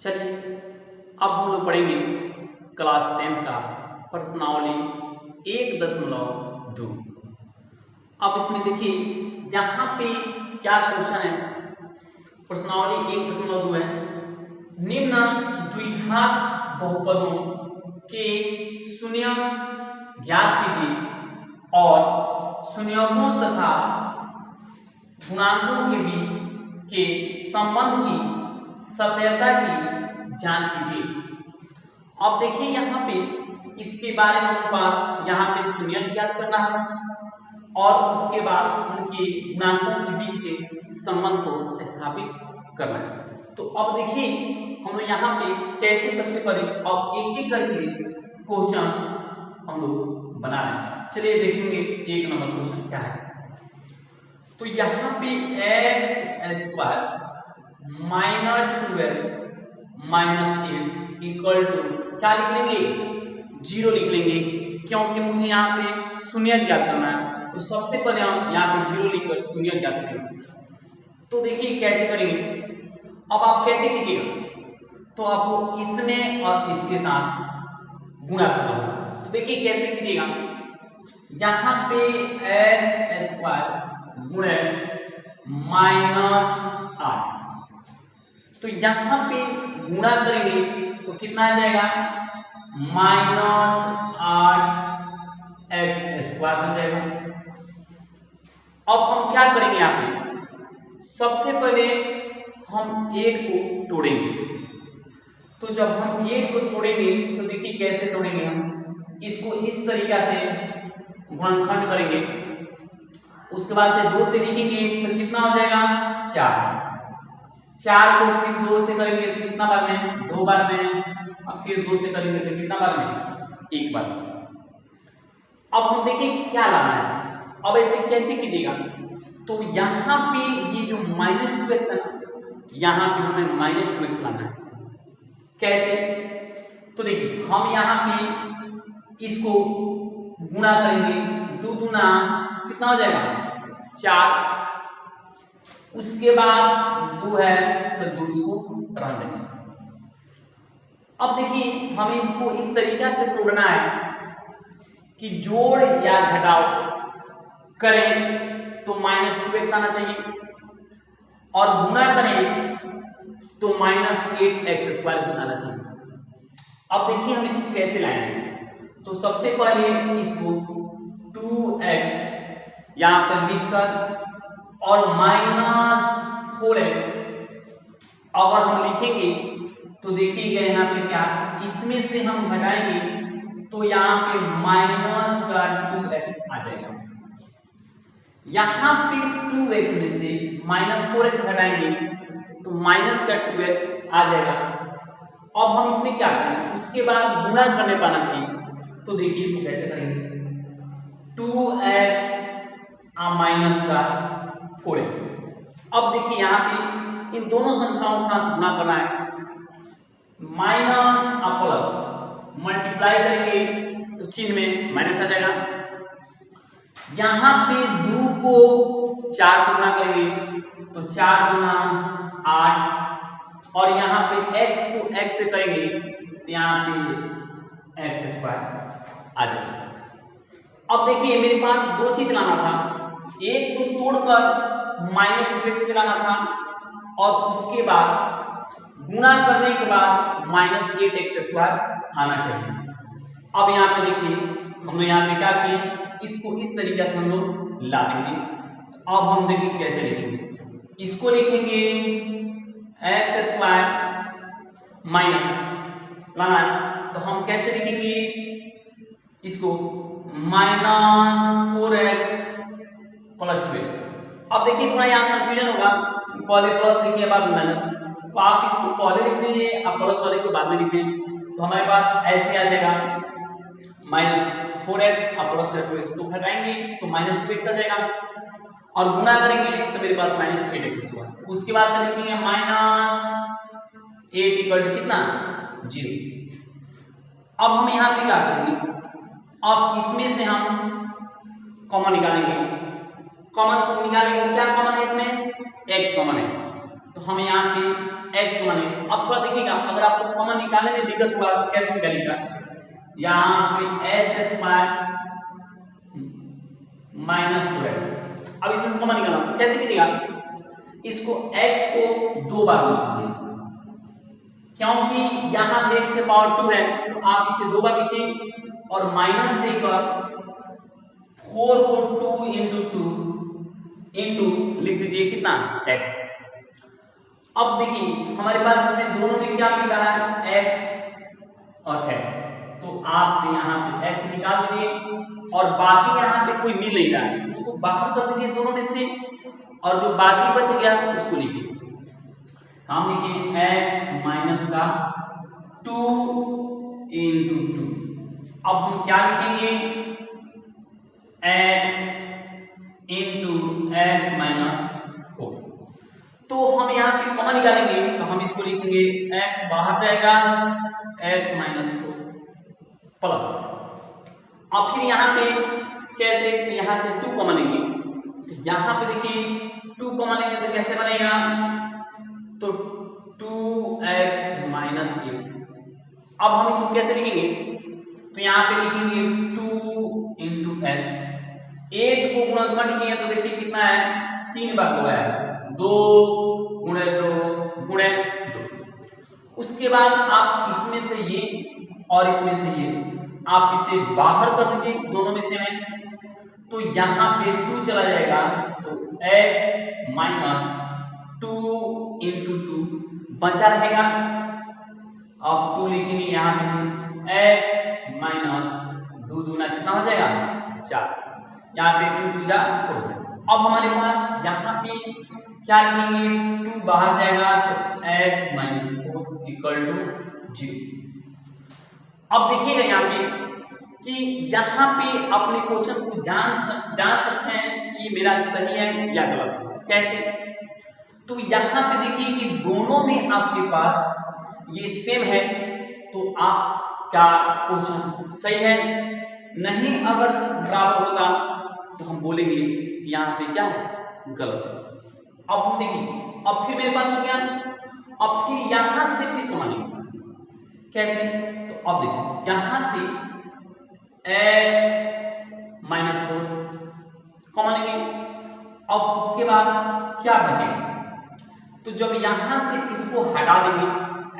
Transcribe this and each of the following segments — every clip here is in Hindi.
चलिए अब हम लोग पढ़ेंगे क्लास 10th का प्रश्नावली 1.2। अब इसमें देखिए यहाँ पे क्या पूछा है, प्रश्नावली 1.2 है। निम्न द्विघात बहुपदों के शून्य ज्ञात कीजिए और शून्यकों तथा गुणांकों के बीच के संबंध की सत्यता की जांच कीजिए। अब देखिए यहाँ पे इसके बारे में अनुपात यहाँ पे शून्य ज्ञात करना है और उसके बाद उनके गुणांकों के बीच के संबंध को स्थापित करना है। तो अब देखिए हम लोग यहाँ पे कैसे सबसे पहले अब एक एक करके क्वेश्चन हम लोग बना रहे हैं। चलिए देखेंगे 1 नंबर क्वेश्चन क्या है। तो यहाँ पे x² - 2x - 8 इक्वल टू क्या लिख लेंगे, 0 लिख लेंगे, क्योंकि मुझे यहाँ पे शून्य ज्ञात करना है। तो सबसे पहले हम यहाँ पे 0 लिखकर शून्य ज्ञात करेंगे। तो देखिए कैसे करेंगे, अब आप कैसे कीजिएगा, तो आपको इसमें और इसके साथ गुणा करना होगा। तो देखिए कैसे कीजिएगा, यहाँ पे x² गुणे -8, तो यहाँ पे गुणा करेंगे तो कितना आ जाएगा, -8x² बन जाएगा। अब हम क्या करेंगे, यहाँ पे सबसे पहले हम 8 को तोड़ेंगे। तो जब हम 8 को तोड़ेंगे तो देखिए कैसे तोड़ेंगे, हम इसको इस तरीका से गुणनखंड करेंगे, उसके बाद से 2 से लिखेंगे तो कितना हो जाएगा, 4 को फिर 2 से करेंगे तो कितना बार में, 2 बार में, अब फिर 2 से करेंगे तो कितना बार में, 1 बार। अब हम देखिए क्या लाना है, अब ऐसे कैसे कीजिएगा, तो यहाँ पे ये जो -2x है ना, यहाँ पे हमें -2x लाना है। कैसे, तो देखिए हम यहाँ पे इसको गुणा करेंगे, 2 दूना कितना हो जाएगा, 4, उसके बाद 2 है तो 2 इसको रहने देंगे। अब देखिए हमें इसको इस तरीका से तोड़ना है कि जोड़ या घटाव करें तो -2x आना चाहिए और गुणा करें तो -8x² आना चाहिए। अब देखिए हम इसको कैसे लाएंगे, तो सबसे पहले इसको 2x यहाँ पर लिखकर और -4x अगर हम लिखेंगे तो देखिएगा यहाँ पे क्या, इसमें से हम घटाएंगे तो यहाँ पे -2x आ जाएगा। यहाँ पे 2x में से -4x घटाएंगे तो -2x आ जाएगा। अब हम इसमें क्या करेंगे, उसके बाद गुणा करने पाना चाहिए। तो देखिए इसको कैसे करेंगे, 2x -4x। अब देखिए यहाँ पे इन दोनों संख्याओं के साथ गुणा करना है, माइनस और प्लस मल्टीप्लाई करेंगे तो चिन्ह में माइनस आ जाएगा। यहाँ पे 2 को 4 से गुणा करेंगे तो 4 गुना 8 और यहाँ पे x को x से करेंगे तो यहाँ पे x² आ जाएगा। अब देखिए मेरे पास 2 चीज लाना था, एक तो तोड़कर -2x लाना था और उसके बाद गुणा करने के बाद -8x² आना चाहिए। अब यहाँ पे देखिए हम लोग यहाँ पे क्या किए, इसको इस तरीके से हम लोग ला देंगे। अब हम देखिए कैसे लिखेंगे, इसको लिखेंगे x² माइनस लाना है तो हम कैसे लिखेंगे इसको, -4x + 2x। अब देखिए थोड़ा यहाँ कंफ्यूजन होगा, पहले प्लस लिखिए बाद माइनस, तो आप इसको पहले लिख दीजिए आप प्लस वाले को बाद में लिखें तो हमारे पास ऐसे आ जाएगा -4x और +2x, तो घटाएंगे तो -2x आ जाएगा और गुणा करेंगे तो मेरे पास -8x हुआ। उसके बाद से लिखेंगे -8 इक्वल टू कितना, 0। अब हम यहाँ पे क्या करेंगे, अब इसमें से हम कॉमन निकालेंगे, कॉमन निकालेंगे क्या कॉमन है इसमें, x कॉमन है तो हम यहाँ पे x कॉमन है। अब थोड़ा देखिएगा, अगर आपको कॉमन निकालने में दिक्कत हुआ तो कैसे निकालिएगा, यहाँ पे x स्क्वायर माइनस 4x, अब इसमें से कॉमन निकालना तो कैसे कीजिएगा, इसको x को 2 बार लिख लीजिए, क्योंकि यहाँ पे x से पावर 2 है तो आप इसे 2 बार लिखिए और माइनस देकर 4 को 2 इंटू लिख दीजिए कितना x। अब देखिए हमारे पास इसमें दोनों में क्या मिल रहा है, x और x, तो आप यहाँ पे x निकाल दीजिए और बाकी यहाँ पे कोई मिल नहीं रहा है उसको बाहर कर दीजिए दोनों में से, और जो बाकी बच गया उसको लिखिए, हम लिखिए x माइनस का 2 इंटू 2। अब हम क्या लिखेंगे, x इंटू x माइनस 4, तो हम यहाँ पे कॉमन निकालेंगे तो हम इसको लिखेंगे x बाहर जाएगा x माइनस 4 प्लस, और फिर यहाँ पे कैसे, यहाँ से 2 कॉमन लेंगे तो यहाँ पे देखिए 2 कॉमन लेंगे तो कैसे बनेगा, तो 2x माइनस 8। अब हम इसको कैसे लिखेंगे, तो यहाँ पे लिखेंगे 2 इंटू x, 8 को गुणनखंड किए तो देखिए कितना है, 3 बार हुआ है, 2 गुणे 2 गुणे 2। उसके बाद आप इसमें से ये और इसमें से ये आप इसे बाहर कर दीजिए दोनों में से में, तो यहाँ पे 2 चला जाएगा तो x माइनस 2 इंटू 2 बचा रहेगा। अब 2 लिखेंगे यहाँ पे x माइनस 2 दूना कितना हो जाएगा 4, यहाँ पे 2 2 जा 4 हो जाएगा। अब हमारे पास यहाँ पे क्या लिखेंगे, 2 बाहर जाएगा तो x माइनस 4 इक्वल टू 0। अब देखिएगा यहाँ पे कि यहाँ पे अपने क्वेश्चन को जान सकते हैं कि मेरा सही है या गलत है, कैसे, तो यहाँ पे देखिए कि दोनों में आपके पास ये सेम है तो आप क्या क्वेश्चन सही है, नहीं अगर बराबर होगा तो हम बोलेंगे यहाँ पे क्या है गलत है। अब हम देखिए, अब फिर मेरे पास हो गया, अब फिर यहाँ से फिर कमाएंगे कैसे, तो अब देखिए यहाँ से x माइनस 4 कॉमन लेंगे, अब उसके बाद क्या बचेगा, तो जब यहां से इसको हटा देंगे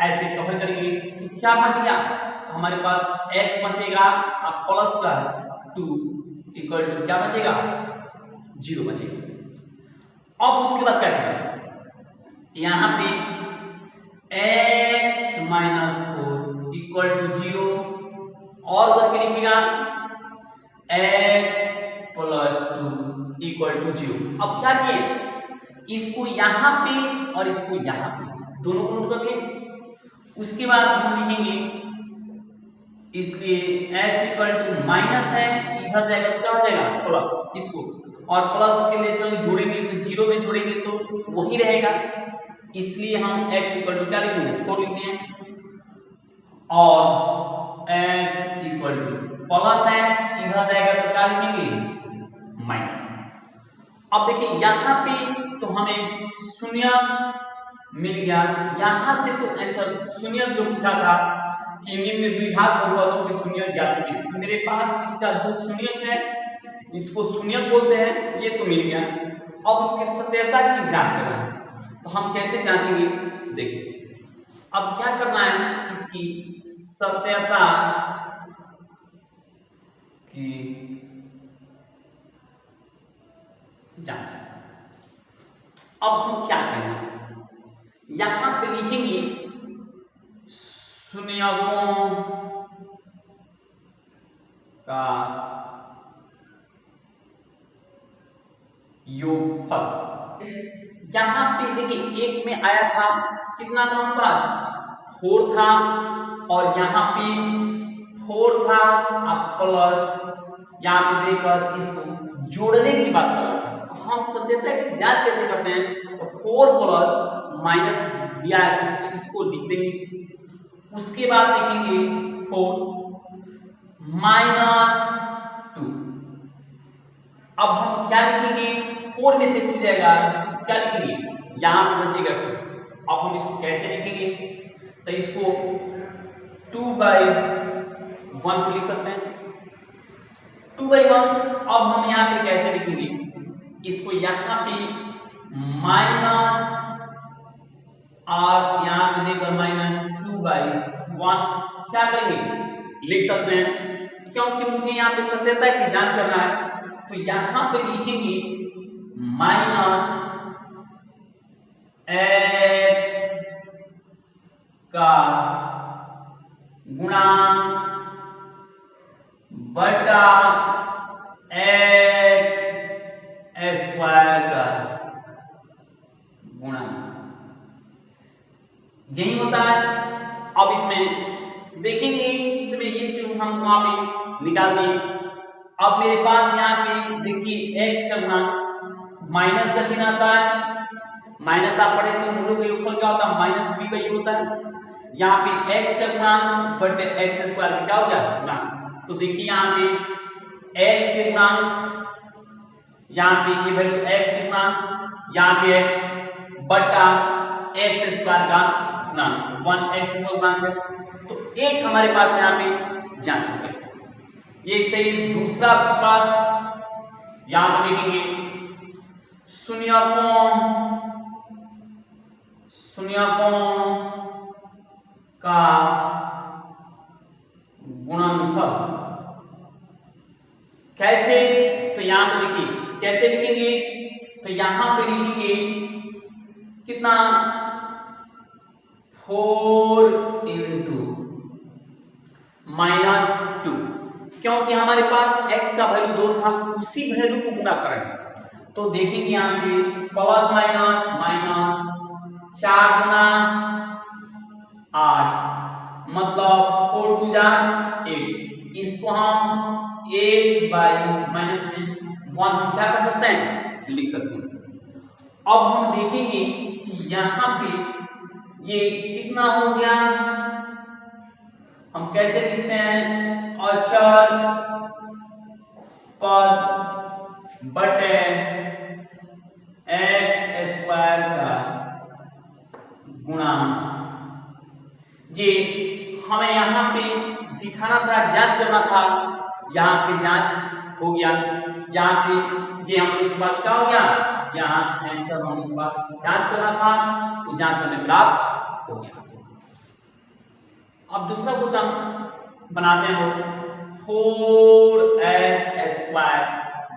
ऐसे कवर करेंगे तो क्या बच गया, तो हमारे पास x बचेगा अब प्लस का 2 इक्वल टू क्या बचेगा 0 बचेगा। अब उसके बाद क्या बचेगा, यहाँ पे x माइनस 4 इक्वल टू 0 और करके लिखिएगा x प्लस 2 इक्वल टू 0। अब क्या किए, इसको यहाँ पे और इसको यहाँ पे दोनों को नोट करके उसके बाद हम लिखेंगे, इसलिए x इक्वल टू माइनस है इधर जाएगा तो क्या हो जाएगा प्लस, इसको और प्लस के लिए चलो जोड़ेंगे तो 0 में जोड़ेंगे तो वही रहेगा, इसलिए हम x इक्वल टू क्या लिखेंगे 4 लिखते हैं और x इक्वल टू प्लस है इधर जाएगा तो क्या लिखेंगे माइनस। अब देखिए यहाँ पे तो हमें शून्य मिल गया, यहाँ से तो आंसर शून्य जो पूछा था कि निम्न द्विघात बहुपदों के शून्य ज्ञात कीजिए, तो मेरे पास इसका जो शून्य है इसको शून्य बोलते हैं, ये तो मिल गया। अब उसकी सत्यता की जांच करना है, तो हम कैसे जांचेंगे, देखिए अब क्या करना है, इसकी सत्यता की जांच। अब हम क्या करेंगे, यहां पे लिखेंगे शून्यकों का योगफल। यहां पे देखिए एक में आया था कितना था हमारे पास 4 था और यहाँ पे 4 था अब प्लस यहाँ पे देकर इसको जोड़ने की बात कर रहा था। हम सत्यता की जांच कैसे करते हैं, तो 4 प्लस माइनस दिया है तो इसको लिख देंगे, उसके बाद लिखेंगे 4 माइनस 2। अब हम क्या लिखेंगे, 4 में से 2 जाएगा क्या लिखेंगे, यहाँ पे बचेगा 2 अब हम इसको कैसे लिखेंगे, तो इसको 2/1 को लिख सकते हैं 2/1। अब हम यहाँ पे कैसे लिखेंगे, इसको यहाँ पे माइनस और यहाँ पे देकर -2/1 क्या करेंगे लिख सकते हैं, क्योंकि मुझे यहाँ पे सत्यता की जांच करना है। तो यहाँ पे लिखेंगे -x का गुणांक बटा x स्क्वायर का गुणांक, यही होता है। अब इसमें देखेंगे इसमें ये जो हम वहां पे निकाल दिए। अब मेरे पास यहाँ पे देखिए x का गुणांक माइनस का चिन्ह आता है, माइनस आप पढ़े थे मूलों का योगफल क्या होता है -b/u होता है। यहाँ पे x का गुणांक बटे x स्क्वायर का क्या हो गया गुणांक। तो देखिए यहाँ पे x के गुणांक, यहाँ पे ये वैल्यू x के गुणांक, यहाँ पे बटा x स्क्वायर का गुणांक 1x का गुणांक है। तो एक हमारे पास यहाँ पे जांच हो गया। ये इस तरीके से दूसरा आपके पास यहाँ पे देखेंगे 0.0 का गुणनफल कैसे, तो यहाँ पे देखिए कैसे लिखेंगे, तो यहाँ पे लिखेंगे कितना 4 × -2, क्योंकि हमारे पास x का वैल्यू 2 था, उसी वैल्यू को गुणा करें। तो देखेंगे यहाँ पे प्लस माइनस माइनस 4 × 8 मतलब 4 × 8। इसको हम 8/1 हम क्या कर सकते हैं लिख सकते हैं। अब हम देखेंगे कि यहाँ पे ये कितना हो गया, हम कैसे लिखते हैं अचर पद बटे x स्क्वायर का गुणांक। ये हमें यहाँ पे दिखाना था, जांच करना था, यहाँ पे जांच हो गया। यहाँ पे ये हम लोग के पास क्या हो गया, यहाँ आंसर हम लोग के पास जांच करना था, तो जांच हमें प्राप्त हो गया। अब दूसरा क्वेश्चन बनाते हैं हम 4s स्क्वायर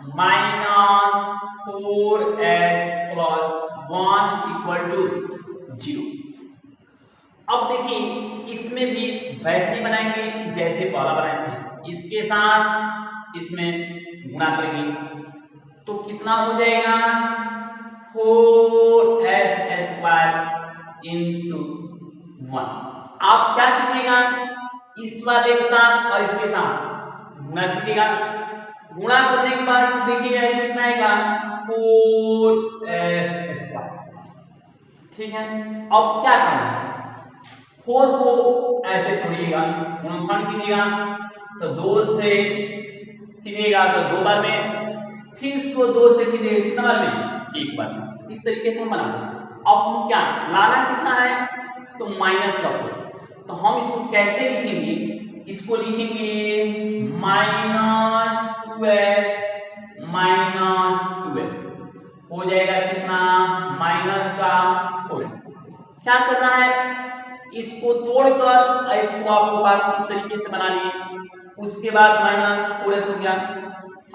-4s + 1 = 0। अब देखिए इसमें भी वैसे ही बनाएंगे जैसे पहला बनाए थे, इसके साथ इसमें गुणा करेंगे तो कितना हो जाएगा 4s स्क्वायर × 1। आप क्या कीजिएगा, इस वाले के साथ और इसके साथ गुणा कीजिएगा। गुणा करने के बाद देखिएगा कितना आएगा 4s स्क्वायर। ठीक है, अब क्या करना है, 4 को ऐसे तोड़िएगा, गुणनखंड कीजिएगा तो 2 से कीजिएगा तो 2 बार में, फिर इसको 2 से कीजिएगा कितना बार में, 1 बार में। इस तरीके से हम बना सकते हैं। अब हम क्या लाना कितना है, तो माइनस का 4। तो हम इसको कैसे लिखेंगे, इसको लिखेंगे -2s हो जाएगा कितना माइनस का 4s। क्या करना है, इसको तोड़कर इसको आपको पास इस तरीके से बना लिए, उसके बाद -4s हो गया।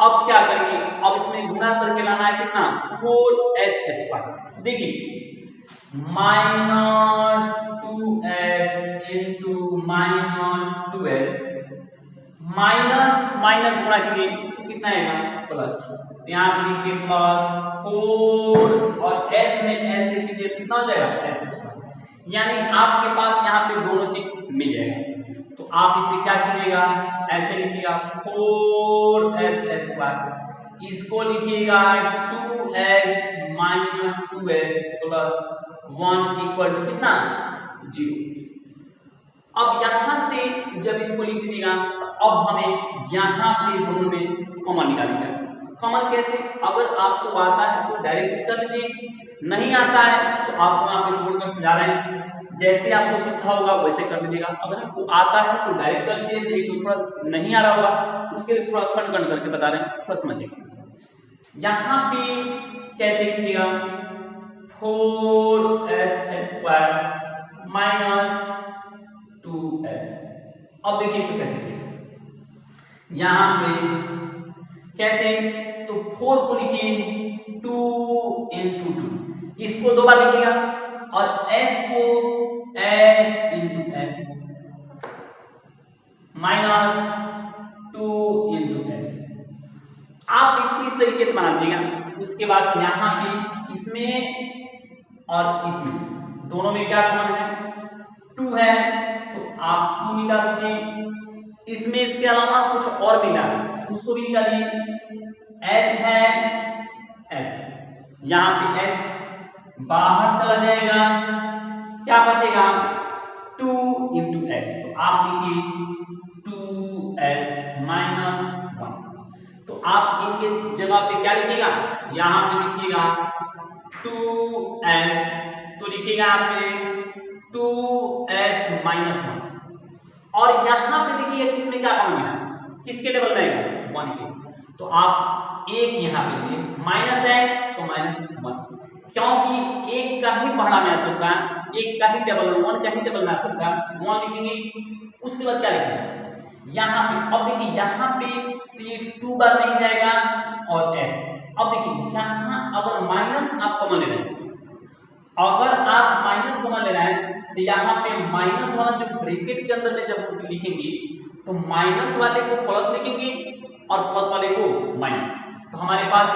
अब क्या करेंगे, अब इसमें गुणा करके लाना है कितना 4s स्क्वायर। देखिए -2s × -2s माइनस गुणा कीजिए तो कितना आएगा प्लस, यहाँ पे लिखिए +4 और s में s से कीजिए कितना हो जाएगा s स्क्वायर, यानी आपके पास यहाँ पे दोनों चीज मिल जाएगा। तो आप इसे क्या कीजिएगा, ऐसे लिखिएगा 4s स्क्वायर, इसको लिखिएगा 2s - 2s + 1 = कितना 0। अब यहां से जब इसको लिख दीजिएगा, अब हमें यहाँ पे दोनों में कॉमन निकालना है। कॉमन कैसे, अगर आपको आता है तो डायरेक्ट कर लीजिए, नहीं आता है तो आपको यहाँ पे तोड़कर समझा रहे हैं, जैसे आपको सीखा होगा वैसे कर लीजिएगा। अगर आपको आता है तो डायरेक्ट कर लीजिए, नहीं तो थोड़ा नहीं आ रहा होगा तो उसके लिए थोड़ा खंड खंड करके बता रहे हैं, थोड़ा समझिएगा। यहाँ पे कैसे कीजिएगा, 4s² - 2s। अब देखिए इसे कैसे किया, यहाँ पे कैसे, तो 4 को लिखिए 2 × 2, इसको 2 बार लिखिएगा, और s को s × s - 2 × s। आप इसको इस तरीके से बना लीजिएगा। उसके बाद यहाँ पे इसमें और इसमें दोनों में क्या कॉमन है, 2 है, तो आप 2 निकाल दीजिए। इसमें इसके अलावा कुछ और मिला है उसको भी निकालिए, s है s, यहाँ पे s बाहर चला जाएगा, क्या बचेगा 2 × s, तो आप लिखिए 2s - 1। तो आप इनके जगह पे क्या लिखिएगा, यहाँ पे लिखिएगा 2s, तो लिखिएगा यहाँ पे 2s - 1। और यहाँ पे देखिए इसमें क्या कॉमन मिला, किसके टेबल में आएगा 1 के, तो आप एक यहाँ पे लिखिए, माइनस है तो -1, क्योंकि एक का ही पहाड़ा में आ सकता है, एक का ही टेबल में, 1 का ही टेबल में आ सकता है, 1 लिखेंगे। उसके बाद क्या लिखेंगे यहाँ पे, अब देखिए यहाँ पे तो ये 2 बार नहीं जाएगा और s। अब देखिए जहाँ अगर माइनस आप कॉमन ले रहे हैं, अगर आप माइनस कॉमन ले रहे हैं तो यहाँ पे माइनस वाला जो ब्रैकेट के अंदर में जब हम लिखेंगे तो माइनस वाले को प्लस लिखेंगे और प्लस वाले को माइनस, तो हमारे पास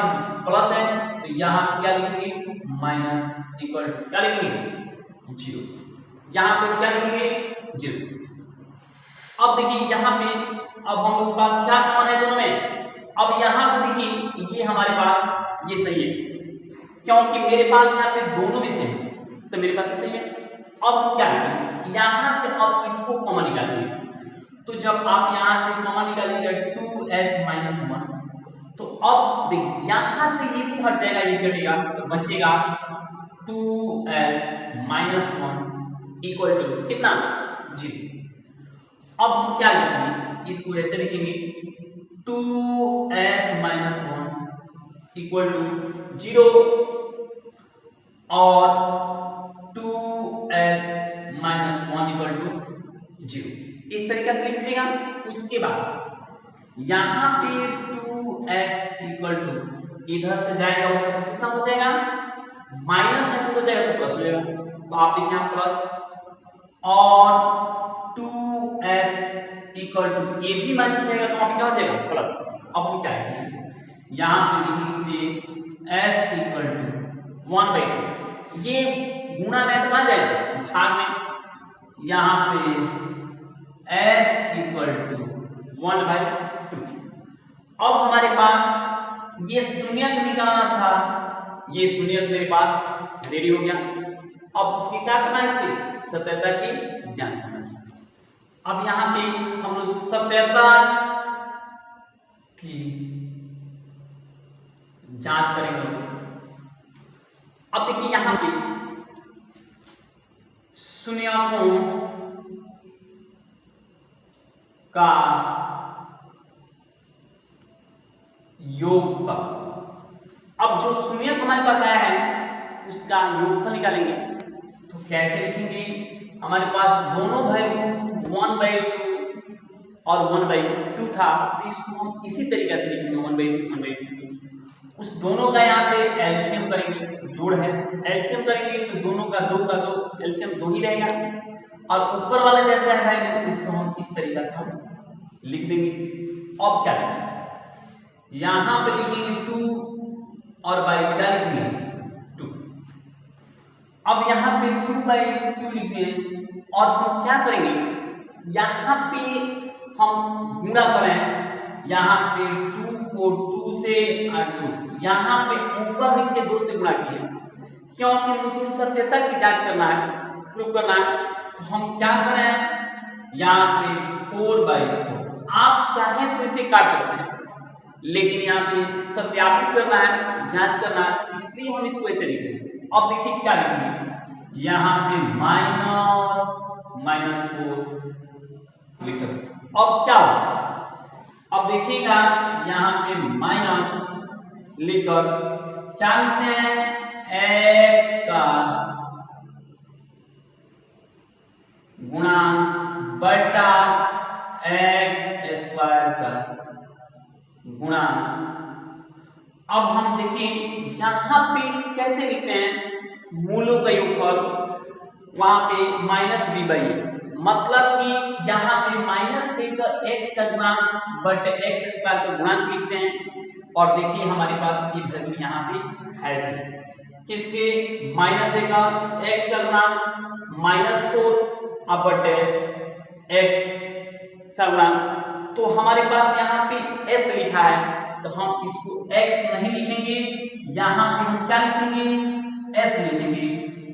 प्लस है तो यहाँ पे क्या लिखेंगे माइनस इक्वल टू क्या लिखेंगे 0, यहाँ पे क्या लिखेंगे 0। अब देखिए यहाँ पे अब हम लोग पास क्या कॉमन है दोनों में, अब यहाँ पे देखिए ये हमारे पास ये सही है, क्योंकि मेरे पास यहाँ पे दोनों भी सेम है तो मेरे पास ये सही है। अब हम क्या करेंगे, यहाँ से अब इसको कॉमन निकालेंगे, तो जब आप यहाँ से कॉमन निकालेंगे 2s - 1, तो अब देखिए यहाँ से ये भी हट जाएगा, ये घटेगा तो बचेगा 2s - 1 इक्वल टू कितना 0। अब हम क्या लिखेंगे, इसको ऐसे लिखेंगे 2s - 1 इक्वल टू 0 और 2s - 1 इक्वल टू 0, इस तरीके से लिख लीजिएगा। उसके बाद यहाँ पे 2s इक्वल टू इधर से जाएगा उधर तो कितना हो जाएगा, माइनस है तो जाएगा तो प्लस हो जाएगा, तो आप लिखिए प्लस, और 2s इक्वल टू ये भी माइनस जाएगा तो वहां पे क्या हो जाएगा प्लस। अब क्या है यहाँ पे देखिए इसलिए s इक्वल टू 1/2, ये गुणा में तो आ जाएगा भाग में, यहाँ पे s इक्वल टू 1/2। अब हमारे पास ये शून्यक निकालना था, ये शून्यक मेरे पास रेडी हो गया। अब उसकी क्या करना है, इसकी सत्यता की जांच करना है। अब यहाँ पे हम लोग सत्यता की जांच करेंगे। अब देखिए यहाँ पे शून्यकों का योगफल, अब जो शून्यक हमारे पास आया है उसका योगफल निकालेंगे, तो कैसे लिखेंगे, हमारे पास दोनों वैल्यू 1/2 और 1/2 था, तो इसको हम इसी तरीके से लिखेंगे 1/2 उस दोनों का यहाँ पे एलसीएम करेंगे, जोड़ है एलसीएम करेंगे तो दोनों का 2 का 2 एलसीएम 2 ही रहेगा, और ऊपर वाला जैसा है भाई तो इसको हम इस तरीके से हम लिख देंगे। अब क्या लिखेंगे, यहाँ पे लिखेंगे 2 और बाई क्या लिखेंगे 2। अब यहाँ पे 2/2 लिखते हैं और हम क्या करेंगे, यहाँ पे हम गुणा करें, यहाँ पे 2 को 2 से 2, यहाँ पे ऊपर नीचे 2 से गुणा किए, क्योंकि मुझे सत्यता की जांच करना है, प्रूव करना है, तो हम क्या करें, यहाँ पे 4/4, आप चाहें तो इसे काट सकते हैं, लेकिन यहाँ पे सत्यापित करना है, जांच करना है, इसलिए हम इसको ऐसे लिखेंगे अब देखिए क्या लिखेंगे, यहाँ पे -4 लिख सकते। अब क्या होगा, अब देखिएगा यहाँ पे माइनस लिखकर क्या लिखते हैं, x का गुणा बटा x स्क्वायर का गुणा। अब हम देखें यहाँ पे कैसे लिखते हैं, मूलों का योगफल, वहां पे -b/a, मतलब कि यहाँ पे माइनस देकर x का गुणांक बटे x स्क्वायर का गुणांक लिखते हैं। और देखिए हमारे पास ये वैल्यू यहाँ पे है, किसके, माइनस देकर x का गुणांक -4 अब बटे x का गुणांक। तो हमारे पास यहाँ पे s लिखा है, तो हम इसको x नहीं लिखेंगे, यहाँ पे हम क्या लिखेंगे, s लिखेंगे।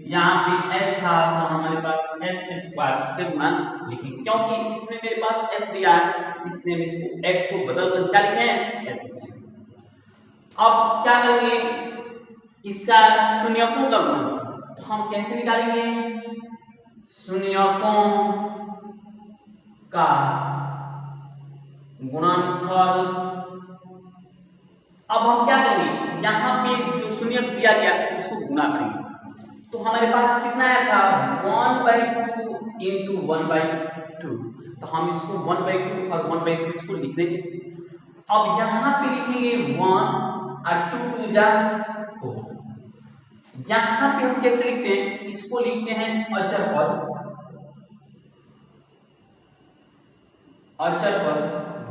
यहाँ पे s था तो हमारे पास s स्क्वायर का गुणांक लिखेंगे, क्योंकि इसमें मेरे पास s दिया है, इसलिए हम इसको x को बदलकर क्या लिखें, s लिखें। अब क्या करेंगे, इसका शून्यकों का गुणन, तो हम कैसे निकालेंगे, शून्यकों का गुणनफल। अब हम क्या करेंगे, यहाँ पे जो शून्यक दिया गया उसको गुणा करेंगे, तो हमारे पास कितना आया था, 1/2 इंटू 1/2, तो हम इसको 1/2 और 1/2 इसको लिख देंगे। अब यहाँ पे लिखेंगे 1 और 2 जा 4। यहाँ पे हम कैसे लिखते हैं, इसको लिखते हैं अचर पद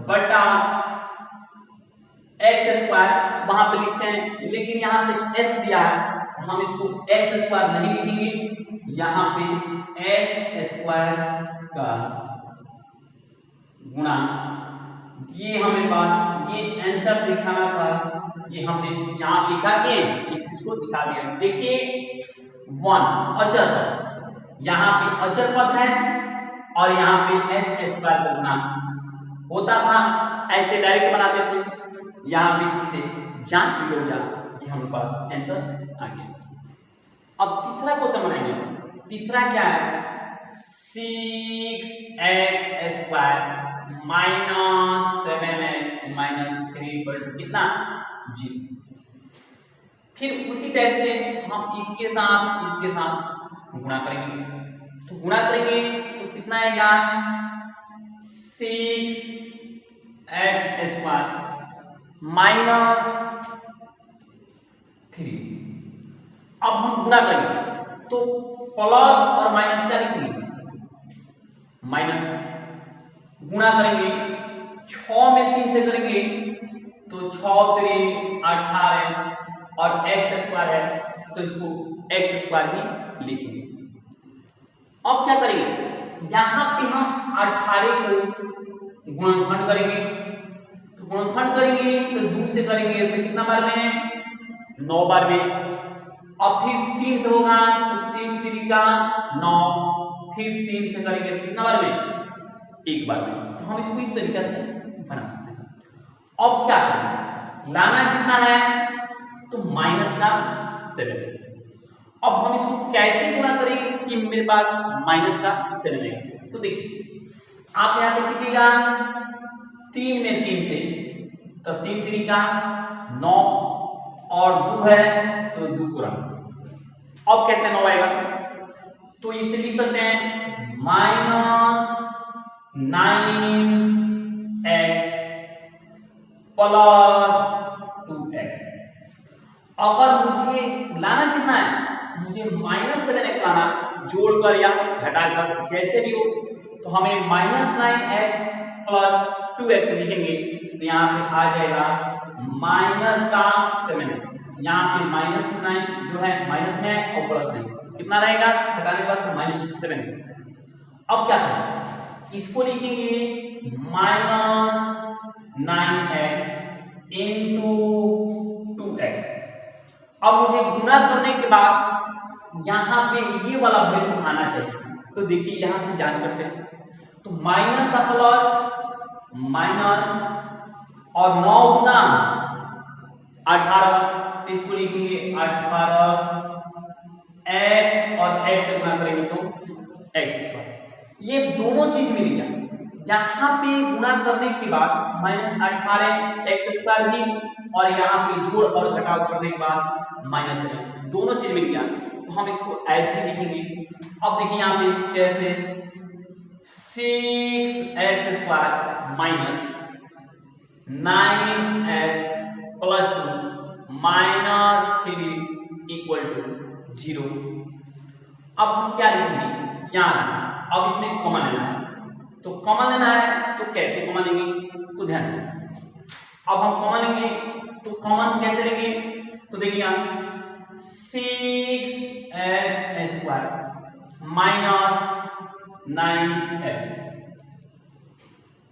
बटा x स्क्वायर, वहां पे लिखते हैं, लेकिन यहाँ पे s दिया है तो हम इसको x स्क्वायर नहीं लिखेंगे, यहाँ पे s स्क्वायर का गुणा। ये हमें पास ये आंसर दिखाना था, ये हमने यहाँ पे लिखा के इसको दिखा दिया। देखिए 1 अचर पद, यहाँ पे अचर पद है और यहाँ पे s स्क्वायर का गुणा होता था, ऐसे डायरेक्ट बनाते थे, यहाँ पे इससे जांच भी हो जाए कि हमारे पास आंसर आ गया। अब तीसरा क्वेश्चन बनाएंगे, तीसरा क्या है, 6x स्क्वायर -7x -3 पर कितना 0। फिर उसी टाइप से हम इसके साथ गुणा करेंगे, तो गुणा करेंगे तो कितना आएगा, 6x स्क्वायर -3। अब हम गुणा करेंगे तो प्लस और माइनस क्या लिखेंगे, माइनस, गुणा करेंगे 6 में 3 से करेंगे तो 6 3 18 और x स्क्वायर है तो इसको x स्क्वायर ही लिखेंगे। अब क्या करेंगे, यहाँ पे हम 18 को गुणनखंड करेंगे, तो गुणनखंड करेंगे तो 2 से करेंगे तो कितना बार में, 9 बार में। अब फिर 3 से होगा तो 3 3 का 9, फिर 3 से करेंगे तो कितना बार में, 1 बार में। तो हम इसको इस तरीके से बना सकते हैं। अब क्या करेंगे, लाना कितना है, तो -7। अब हम इसको कैसे गुणा करेंगे कि मेरे पास -7 आएगा, तो देखिए आप यहाँ पे कीजिएगा 3 में 3 से, तो 3 3 का 9 और 2 है तो 2 पूरा। अब कैसे 9 आएगा, तो इसे लिख सकते हैं -9x + 2x। अगर मुझे लाना कितना है, मुझे -7x लाना, जोड़कर या घटाकर जैसे भी हो, तो हमें -9x + 2x लिखेंगे, तो यहाँ पे आ जाएगा -7x। यहाँ पे -9 जो है माइनस में और प्लस में, कितना रहेगा, घटाने के बाद -7x। अब क्या करें, इसको लिखेंगे -9x × 2x। अब मुझे गुणा करने के बाद यहाँ पे ये वाला वैल्यू आना चाहिए, तो देखिए यहाँ से जांच करते हैं, तो माइनस का प्लस माइनस और 9 गुना 18, इसको लिखेंगे 18 x और x से गुणा करेंगे तो x²। ये दोनों चीज मिल गया। यहाँ पे गुणा करने के बाद -18x² भी, और यहाँ पे जोड़ और घटाव करने के बाद -3 दोनों चीज मिल गया। तो हम इसको ऐसे लिखेंगे। अब देखिए यहाँ पे कैसे 6x² minus 9x plus 2 minus 3 equal to 0। अब हम क्या लिखेंगे यहाँ, अब इसमें कॉमन लेना है। तो कॉमन लेना है तो कैसे कॉमन लेंगे, तो ध्यान से अब हम कॉमन लेंगे तो कॉमन कैसे लेंगे, तो देखिए 6x² माइनस 9x।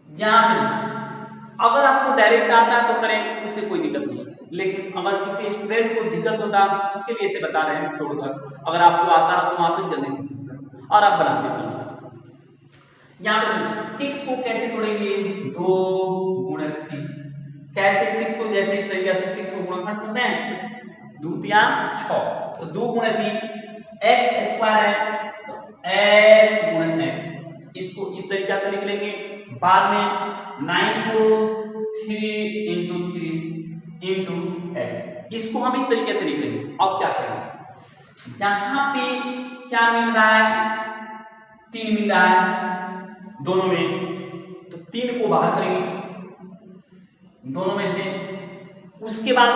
यहाँ पे अगर आपको डायरेक्ट आता है तो करें, उससे कोई दिक्कत नहीं, लेकिन अगर किसी स्टूडेंट को दिक्कत होता है उसके लिए इसे बता रहे हैं तोड़कर। अगर आपको आता है तो वहां पे जल्दी से सीख सकते और आप बनाते हैं। यहाँ पे 6 को कैसे तोड़ेंगे, 2 गुणे 3। कैसे 6 को, जैसे इस तरीके से 6 को गुणनखंड करते हैं, 2 3 6, तो 2 गुणे 3 x² है तो x गुणे x, इसको इस तरीके से लिख लेंगे। बाद में 9 को 3 इंटू 3 इंटू x, इसको हम इस तरीके से लिख लेंगे। अब क्या करेंगे, यहाँ पे क्या मिल रहा है, 3 मिल रहा है दोनों में, तो 3 को बाहर करेंगे दोनों में से। उसके बाद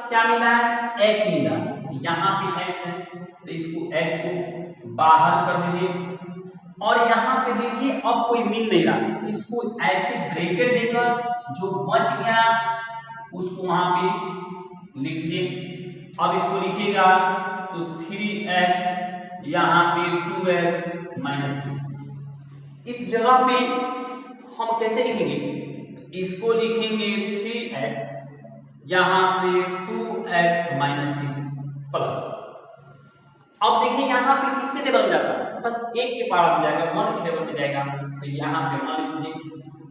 क्या मिल रहा है, x मिल रहा है। यहाँ पे x है तो इसको x को बाहर कर दीजिए। और यहाँ पे देखिए अब कोई मिल नहीं रहा, तो इसको ऐसे ब्रैकेट देकर जो बच गया उसको वहां पे लिख दीजिए। अब इसको लिखिएगा तो 3x, यहाँ पे 2x माइनस 3। इस जगह पे हम कैसे लिखेंगे, इसको लिखेंगे 3x, यहाँ पे 2x माइनस 3 प्लस। अब देखिए यहाँ पे किसके टेबल में जाता है, बस एक के पावर में जाएगा, 1 के टेबल में जाएगा, तो यहाँ पे 1 लिख दीजिए।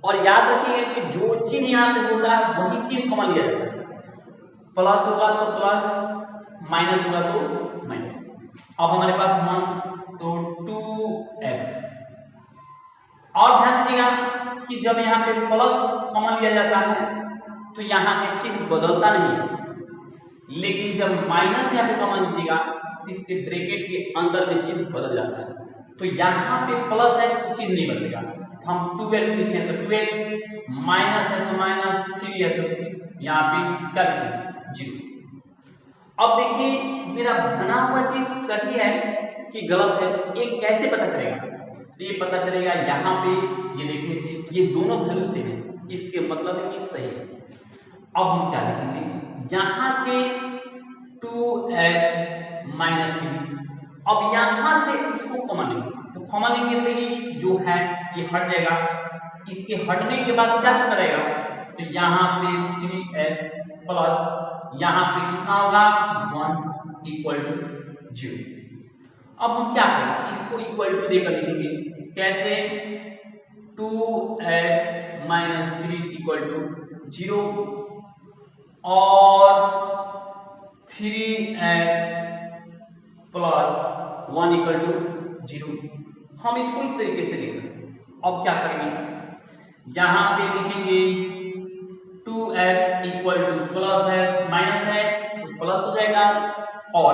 और याद रखिए कि जो चिन्ह यहाँ पे होता है वही चिन्ह कॉमन लिया जाता है। प्लस होगा तो प्लस, माइनस होगा तो माइनस। अब हमारे पास 1 तो 2x। और ध्यान दीजिएगा कि जब यहाँ पे प्लस कॉमन लिया जाता है तो यहाँ के चिन्ह बदलता नहीं है, लेकिन जब माइनस यहाँ पे कॉमन लीजिएगा तो इसके ब्रैकेट के अंदर में चिन्ह बदल जाता है। तो यहाँ पे प्लस है तो चिन्ह नहीं बदलेगा, तो हम 2x लिखें तो 2x, माइनस है तो माइनस, 3 है तो 3, यहाँ पे क्या लिखें 0। अब देखिए मेरा बना हुआ चीज सही है कि गलत है, ये कैसे पता चलेगा, तो ये पता चलेगा यहाँ पे ये देखने से, ये दोनों वैल्यू सेम है, इसके मतलब है कि सही है। अब हम क्या लिखेंगे, यहाँ से 2x माइनस 3, अब यहाँ से इसको कॉमन लेंगे, तो कॉमन लेंगे तो ये जो है ये हट जाएगा। इसके हटने के बाद क्या छूटा रहेगा, तो यहाँ पे 3x प्लस यहाँ पे कितना होगा 1 इक्वल टू 0। अब हम क्या करें, इसको इक्वल टू देकर लिखेंगे, कैसे 2x माइनस 3 इक्वल टू 0 और 3x प्लस 1 इक्वल टू 0। हम इसको इस तरीके से लिख सकते हैं। अब क्या करेंगे, यहां पे लिखेंगे 2x इक्वल टू प्लस है माइनस है तो प्लस हो जाएगा, और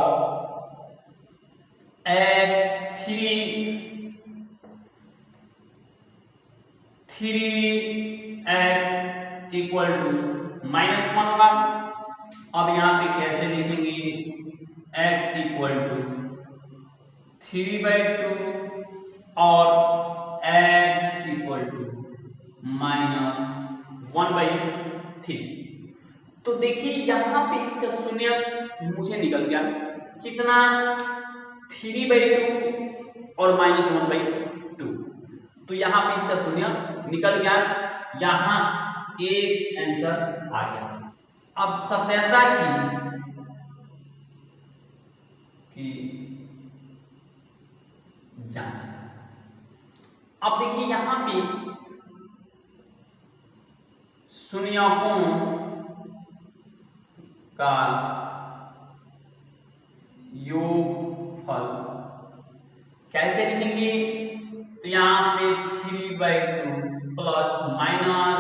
3x इक्वल टू माइनस 1 होगा। अब यहाँ पे कैसे लिखेंगे, x इक्वल टू 3/2 और x इक्वल टू माइनस 1/3। तो देखिए यहाँ पे इसका शून्य मुझे निकल गया कितना, 3/2 और माइनस 1/2, तो यहाँ पे इसका शून्य निकल गया, यहाँ एक आंसर आ गया। अब सत्यता की जांच। अब देखिए यहाँ पे शून्यकों का योग फल। कैसे लिखेंगे? तो यहाँ पे 3/2 प्लस माइनस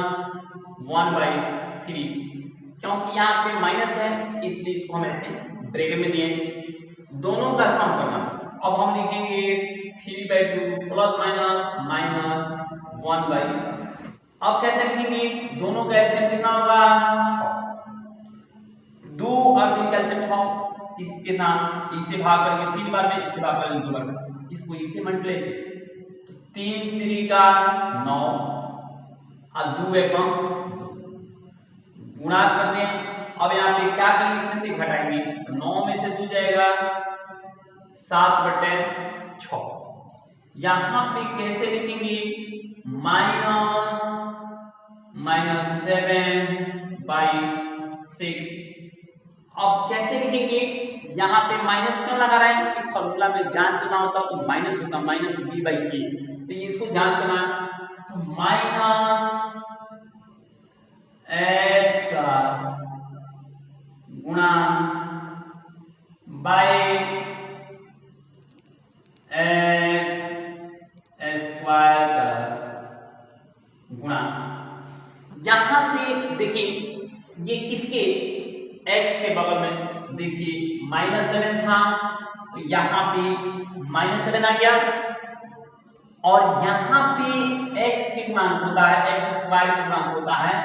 1/3, क्योंकि यहाँ पे माइनस है इसलिए इसको हम ऐसे ब्रैकेट में दिए। दोनों का सम करना। अब हम लिखेंगे 3/2 प्लस माइनस 1/। अब कैसे लिखेंगे? दोनों का एलसीएम कितना होगा? 6। 2 और 3 का एलसीएम 6। इसके साथ इसे भाग करके 3 बार में, इसे भाग करके 2 बार में, इसको इससे मल्टीप्लाई से 3 3 का 9 और 2 एकम 2 गुणा करते हैं। अब यहाँ पे क्या करेंगे? इसमें से घटाएंगे तो 9 में से 2 जाएगा 7/6। यहाँ पे कैसे लिखेंगे? -7/6। अब कैसे लिखेंगे? यहाँ पे माइनस क्यों लगा रहे हैं? कि फॉर्मूला में जांच करना होता तो माइनस होता, -b/a, तो इसको जांच करना है। तो माइनस x का गुणा बाय x स्क्वायर का गुणा। यहां से देखिए ये किसके x के बगल में देखिए -7 था तो यहाँ पे -7 आ गया, और यहाँ पे x के गुणांक होता है, x स्क्वायर का गुणांक होता है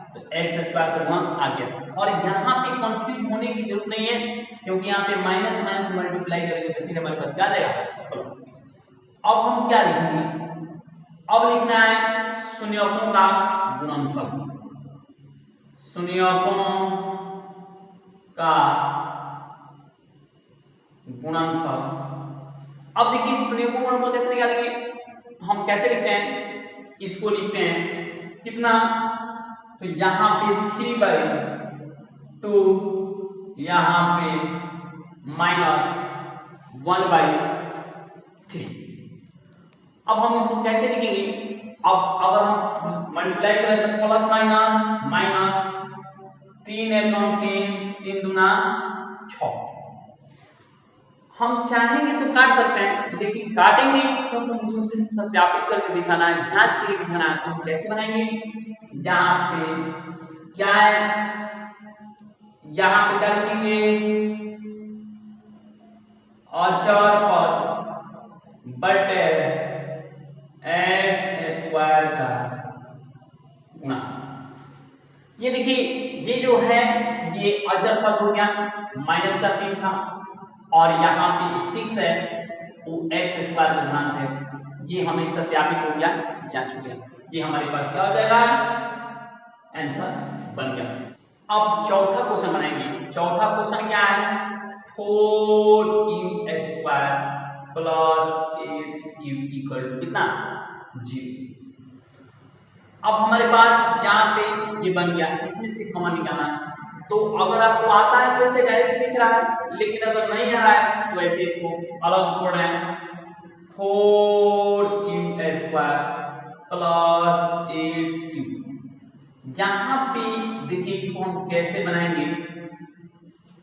तो x स्क्वायर का गुणांक आ गया। और यहाँ पे कंफ्यूज होने की जरूरत नहीं है, क्योंकि यहाँ पे माइनस माइनस मल्टीप्लाई करेंगे तो फिर हमारे पास क्या आ जाएगा? प्लस। अब हम क्या लिखेंगे? अब लिखना है शून्यकों का गुणनफल। शून्यकों का गुणनफल। अब देखिए शून्यकों का गुणनफल कैसे निकालेंगे? तो हम कैसे लिखते हैं? इसको लिखते हैं कितना? तो यहाँ पे 3/2, यहाँ पे -1/3। अब हम इसको कैसे लिखेंगे? अब अगर हम मल्टीप्लाई करें तो प्लस माइनस 3 एकम 3, 3 दूना 6। हम चाहेंगे तो काट सकते हैं, लेकिन काटेंगे क्योंकि मुझे उसे सत्यापित करके दिखाना है, जांच के लिए दिखाना है। तो हम कैसे बनाएंगे? यहाँ पे क्या है? यहाँ पे क्या लिखेंगे? अचर पद बटे x स्क्वायर का गुणा। ये देखिए ये जो है ये अचर पद हो गया, माइनस का 3 था, और यहाँ पे 6 है वो x स्क्वायर का गुणांक है। ये हमें सत्यापित हो गया, जांच हो गया। ये हमारे पास क्या हो जाएगा? आंसर बन गया। अब चौथा क्वेश्चन बनाएंगे। चौथा क्वेश्चन क्या है? 4u² plus 8u equal to कितना? 0। अब हमारे पास यहाँ पे ये बन गया, इसमें से कॉमन निकालना है। तो अगर आपको आता है तो ऐसे डायरेक्ट दिख रहा है, लेकिन अगर नहीं आ रहा है तो ऐसे इसको अलग से जोड़ रहे हैं। 4u² plus 8u। यहाँ पे देखिए इसको हम कैसे बनाएंगे?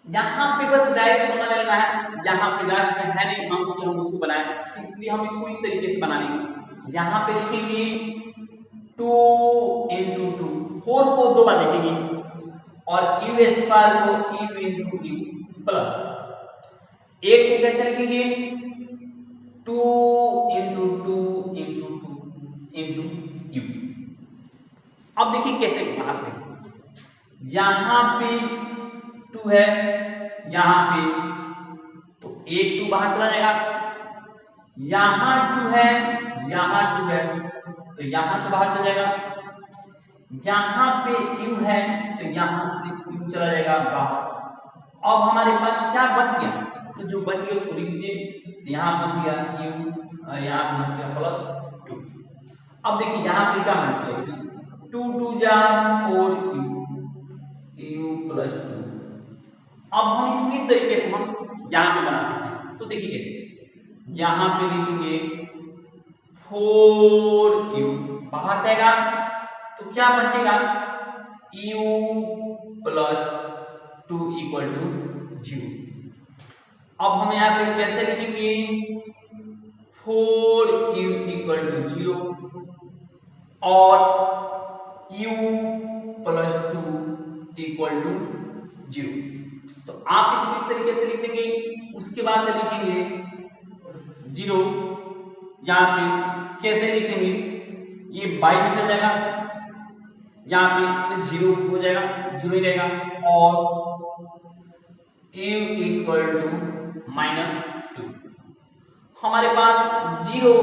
यहाँ पे बस डायरेक्ट कॉमन लेना है, यहाँ पे लास्ट में है नहीं अंक कि हम उसको बनाएं, इसलिए हम इसको इस तरीके से बना लेंगे। यहाँ पे लिखेंगे 2 × 2, 4 को 2 बार लिखेंगे, और u स्क्वायर को u × u प्लस 8 को कैसे लिखेंगे? 2 × 2 × 2 × u। अब देखिए कैसे बाहर में यहाँ पे 2 है, यहाँ पे तो 1 2 बाहर चला जाएगा, यहाँ 2 है, यहाँ 2 है तो यहाँ से बाहर चला जाएगा, यहाँ पे u है तो यहाँ से u चला जाएगा बाहर। अब हमारे पास क्या बच गया? तो जो बच गया उसको लिख दीजिए। यहाँ बच गया u और यहाँ बच गया +2। अब देखिए यहाँ पे क्या मल्टीप्लाई? 2 2 जा 4u, u + 2। अब हम इसको इस तरीके से हम यहाँ पे बना सकते हैं। तो देखिए कैसे, यहाँ पे लिखेंगे 4u बाहर जाएगा तो क्या बचेगा? u + 2 = 0। अब हम यहाँ पे कैसे लिखेंगे 4u इक्वल टू 0 और u प्लस 2 इक्वल टू 0। तो आप इसको इस तरीके से लिख देंगे। उसके बाद से लिखेंगे 0, यहाँ पे कैसे लिखेंगे, ये बाई में चल जाएगा, यहाँ पे तो 0 हो जाएगा, 0 ही रहेगा और u इक्वल टू -2। हमारे पास 0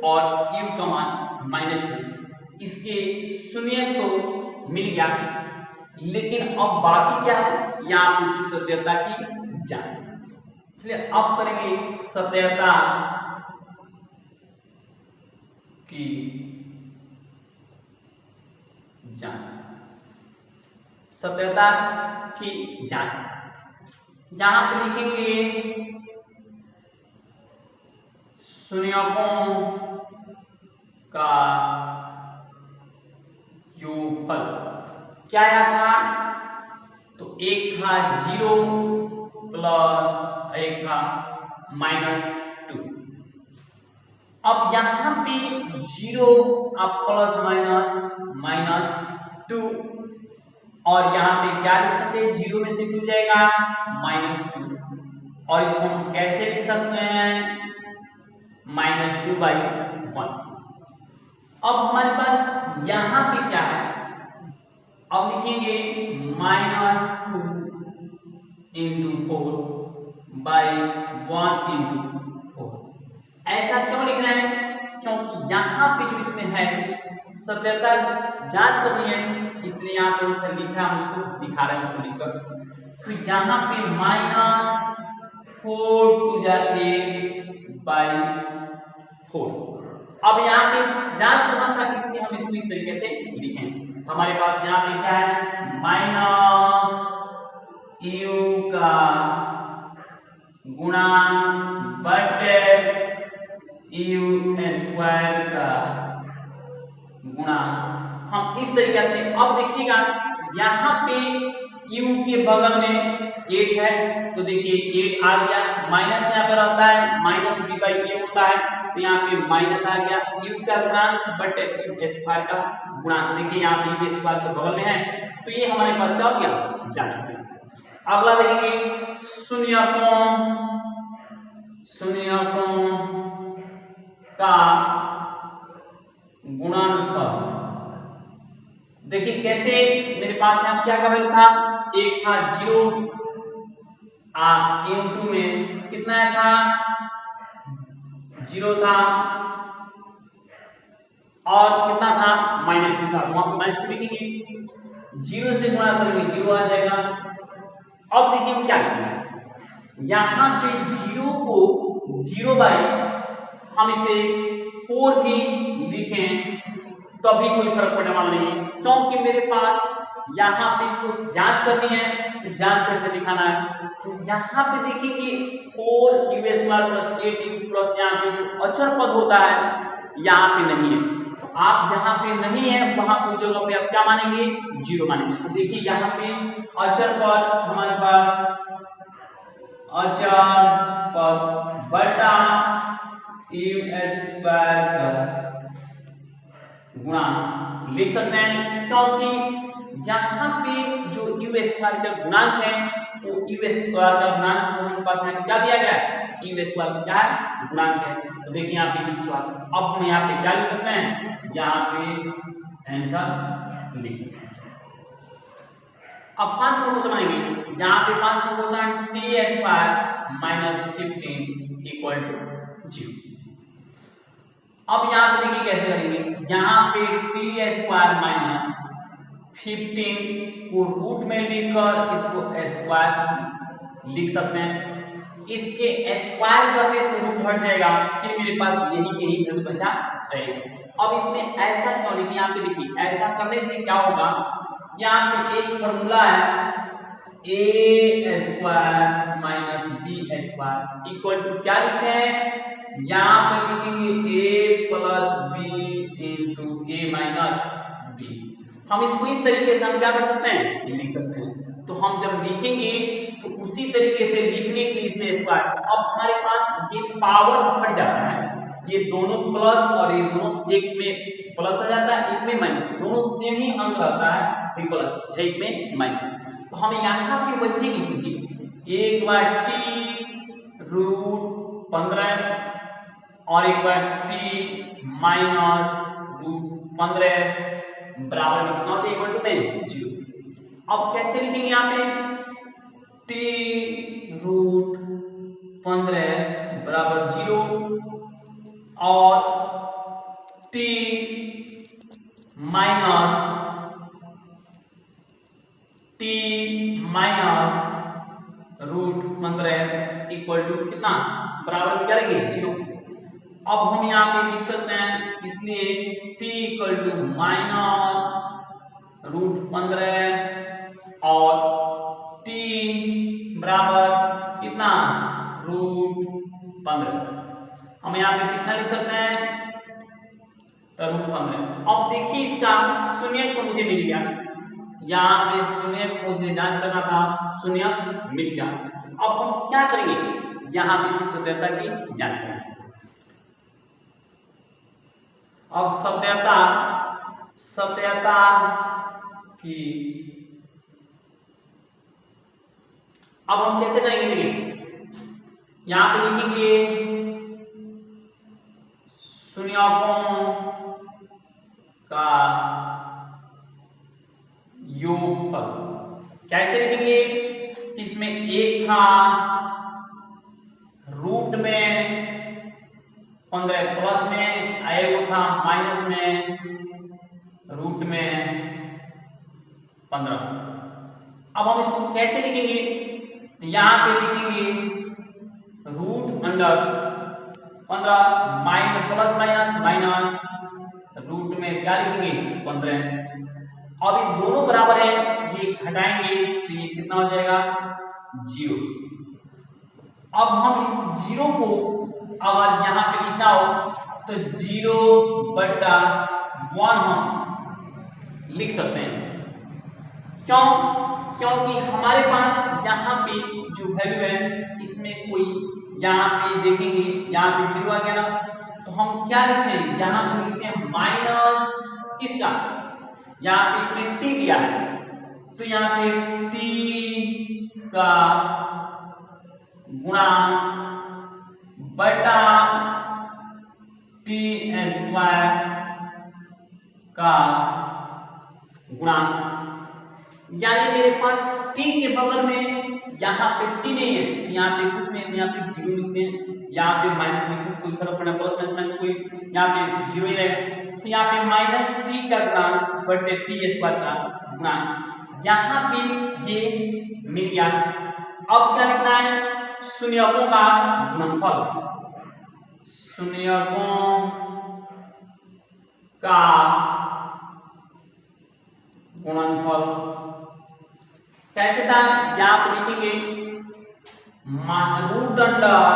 और u का मान -2, इसके शून्य तो मिल गया, लेकिन अब बाकी क्या है, यहाँ उसकी सत्यता की जांच। इसलिए अब करेंगे सत्यता की जांच। सत्यता की जांच यहां पे लिखेंगे शून्यकों का योगफल। क्या आया था, तो एक था 0 प्लस एक था -2। अब यहाँ पे 0 अब प्लस -2 और यहाँ पे क्या लिख सकते हैं, 0 में से टू जाएगा -2 और इसको हम कैसे लिख सकते हैं -2/1। अब हमारे पास यहाँ पे क्या है, अब लिखेंगे -2 × 4/1 × 4। ऐसा क्यों लिख रहे हैं, क्योंकि यहाँ पे जो इसमें है सत्यता जांच करनी है, इसलिए यहाँ पे सर लिखा है, हम उसको दिखा रहे हैं उसको लिखकर। तो यहाँ पे -4 × 8/4। अब यहाँ पे जांच करना था, इसलिए हम इसको इस तरीके से लिखें। हमारे पास यहाँ पे क्या है, -u का गुणांक बटे u² का गुणा। हम इस तरीके से, अब देखिएगा यहाँ पे u के बगल में 8 है, तो देखिए 8 आ गया, माइनस यहाँ पर आता है -b/a होता है, तो यहाँ पे माइनस आ गया, u का गुणांक बटे u² का गुणांक। देखिए यहाँ पे u² के बगल में है, तो ये हमारे पास क्या हो गया, जांच। अगला देखेंगे शून्यकों का गुणनफल। देखिए कैसे, मेरे पास यहाँ क्या का वैल्यू था, एक था 0 × में कितना था, 0 था और कितना था -2 था, तो वहां पे -2 लिखेंगे, 0 से गुणा करेंगे 0 आ जाएगा। अब देखिए हम क्या करेंगे, यहाँ पे 0 को 0 बाई हम इसे 4 भी लिखें तो भी कोई फर्क पड़ने वाला नहीं, क्योंकि मेरे पास यहाँ पे इसको जांच करनी है, तो जांच करके दिखाना है। तो यहाँ पे देखिए 4u² + 8u प्लस यहाँ पे जो अचर पद होता है यहाँ पे नहीं है, तो आप जहाँ पे नहीं है वहां उस जगह पे आप क्या मानेंगे, 0 मानेंगे। तो देखिए यहाँ पे अचर पद हमारे पास अचर पद बटा u² का गुणा लिख सकते हैं, क्योंकि यहाँ पे जो u² का गुणांक है वो u² का गुणांक जो हमारे पास यहाँ पे क्या दिया गया है, u² का क्या है, गुणांक है। तो देखिए यहाँ पे u², अब हम यहाँ पे क्या लिख सकते हैं, यहाँ पे आंसर लिख। अब 5 नंबर क्वेश्चन आएंगे, यहाँ पे 5 नंबर क्वेश्चन t² - 15 = 0। अब यहाँ पे देखिए कैसे करेंगे, यहाँ पे t² - 15 को रूट में लेकर इसको स्क्वायर लिख सकते हैं। इसके स्क्वायर करने से रूट हट जाएगा, फिर मेरे पास यही के ही वैल्यू बचा रहेगा। अब इसमें ऐसा क्यों लिखिए, यहाँ पे देखिए ऐसा करने से क्या होगा, यहाँ पे एक फॉर्मूला है a² - b² इक्वल टू क्या लिखते हैं, यहाँ पे लिखेंगे a + b × a - b। हम इसको इस तरीके से हम क्या कर सकते हैं, लिख सकते हैं। तो हम जब लिखेंगे तो उसी तरीके से लिखने के लिए इसमें स्क्वायर। अब हमारे पास ये पावर हट जाता है, ये दोनों प्लस और ये दोनों एक में प्लस आ जाता है, एक में माइनस, दोनों सेम ही अंक रहता है, एक प्लस एक में माइनस। तो हम यहाँ पे वैसे ही लिखेंगे, एक बार टी रूट 15 और एक बार टी माइनस रूट 15 बराबर में कितना हो जाए, इक्वल टू में 0। अब कैसे लिखेंगे यहाँ पे, टी रूट 15 बराबर 0 और t minus root 15 equal to कितना, बराबर में करेंगे 0। अब हम यहाँ पे लिख सकते हैं, इसलिए t equal to minus root 15 और t बराबर कितना, रूट 15। हम यहाँ पे कितना लिख सकते हैं, तो रूट 15। अब देखिए इसका शून्य को मुझे मिल गया, यहाँ पे शून्य को मुझे जांच करना था, शून्य मिल गया। अब हम क्या करेंगे, यहाँ पे इसकी सत्यता की जांच करेंगे। अब सत्यता की अब हम कैसे करेंगे, देखिए यहाँ पे लिखेंगे शून्यकों का योगफल। कैसे लिखेंगे, इसमें एक था रूट में 15 प्लस में, एक था माइनस में रूट में 15। अब हम इसको कैसे लिखेंगे, तो यहाँ पे लिखेंगे root under 15 minus plus minus minus root में क्या लिखेंगे 15। अब ये दोनों बराबर है, ये घटाएंगे तो ये कितना हो जाएगा 0। अब हम इस 0 को अगर यहाँ पे लिखना हो तो 0/1 हम लिख सकते हैं। क्यों, क्योंकि हमारे पास यहाँ पे जो वैल्यू है इसमें कोई, यहाँ पे देखेंगे यहाँ पे 0 आ गया ना, तो हम क्या लिखते हैं, यहाँ पे लिखते हैं माइनस किसका, यहाँ पे इसमें t दिया है तो यहाँ पे t का गुणा बटा t स्क्वायर का गुणा, यानी मेरे पास t के बगल में यहाँ पे t नहीं है, यहाँ पे कुछ नहीं है, यहाँ पे 0 लिखते हैं, यहाँ पे माइनस लिखने से कोई फर्क पड़ना, प्लस माइनस माइनस कोई, यहाँ पे 0 ही रहेगा, तो यहाँ पे माइनस t का गुणा बटे t स्क्वायर का गुणा, यहाँ पे ये मिल गया। अब क्या लिखना है, शून्यकों का गुणनफल, शून्यकों का गुणनफल कैसे था, यहाँ पे लिखेंगे root under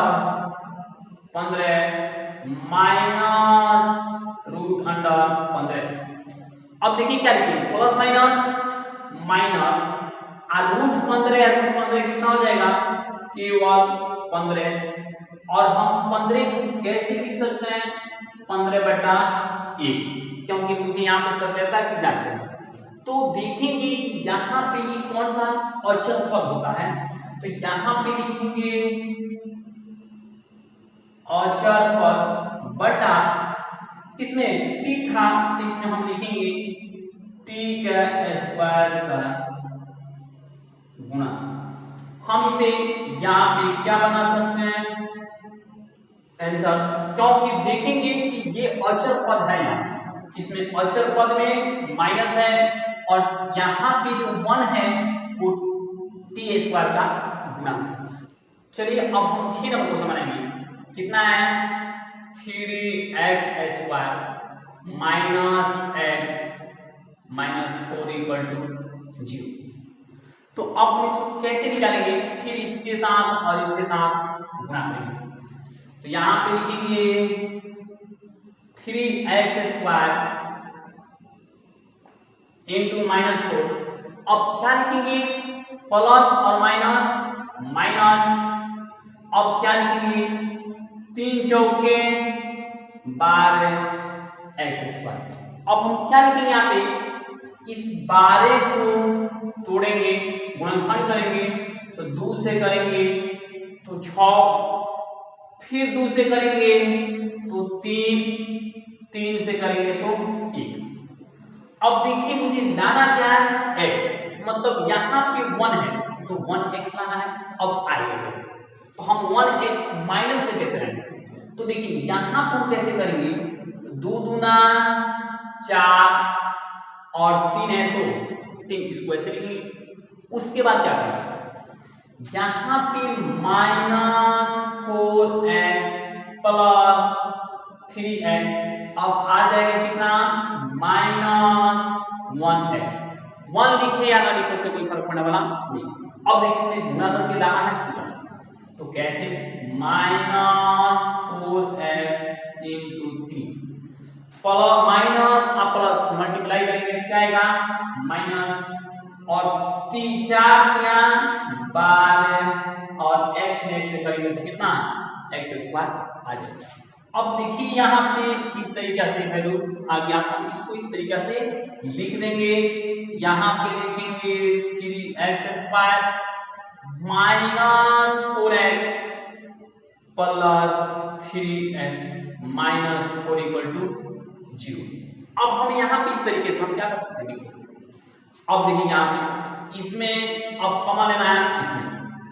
15 minus root under 15। अब देखिए क्या लिखेंगे, प्लस माइनस माइनस और रूट 15 कितना हो जाएगा, केवल 15। और हम 15 को कैसे लिख सकते हैं, 15/1, क्योंकि मुझे यहाँ पे सत्यता की जांच करनी। तो देखेंगे कि यहाँ पे ये कौन सा अचर पद होता है, तो यहाँ पे लिखेंगे अचर पद बटा, किसमें t था तो इसमें हम लिखेंगे t का स्क्वायर का गुणा। हम इसे यहाँ पे क्या बना सकते हैं आंसर, क्योंकि देखेंगे कि ये अचर पद है, यहाँ इसमें अचर पद में माइनस है और यहाँ पे जो 1 है वो t स्क्वायर का गुणा। चलिए अब हम 6 नंबर को समझेंगे, कितना है 3x square minus x minus 4 equal to 0। तो अब हम इसको कैसे निकालेंगे, फिर इसके साथ और इसके साथ गुणा करेंगे। तो यहाँ पे लिखेंगे 3x स्क्वायर इंटू माइनस 4। अब क्या लिखेंगे, प्लस और माइनस माइनस, अब क्या लिखेंगे 3 चौके 12 एक्स स्क्वायर। अब हम क्या लिखेंगे यहाँ पे, इस 12 को तोड़ेंगे, गुणनखंड करेंगे तो 2 से करेंगे तो 6, फिर 2 से करेंगे तो 3, 3 से करेंगे तो 1। अब देखिए मुझे लाना क्या है x, मतलब यहाँ पे 1 है तो 1x लाना है। अब आएगा कैसे, तो हम 1x माइनस में कैसे लाएंगे, तो देखिए यहाँ पर कैसे करेंगे, 2 दूना 4 और 3 है तो 3, इसको ऐसे लिखेंगे। उसके बाद क्या करेंगे, यहाँ पे -4x प्लस 3x, अब आ जाएगा कितना -1x। 1 लिखे या ना लिखे से कोई फर्क पड़ने वाला नहीं। अब देखिए इसमें गुणा करके लाना है तो कैसे, -4x into 3 minus plus multiply करेंगे क्या आएगा माइनस, और 3 4 क्या 12 और x में x से करेंगे तो कितना x स्क्वायर आ जाएगा। अब देखिए यहाँ पे इस तरीके से वैल्यू आ गया, हम इसको इस तरीके से लिख देंगे। यहाँ पे लिखेंगे 3x square minus 4x plus 3x minus 4 equal to 0। अब हम यहाँ पे इस तरीके से हम क्या कर सकते हैं, अब देखिए यहाँ पे इसमें अब कमा लेना है इसमें,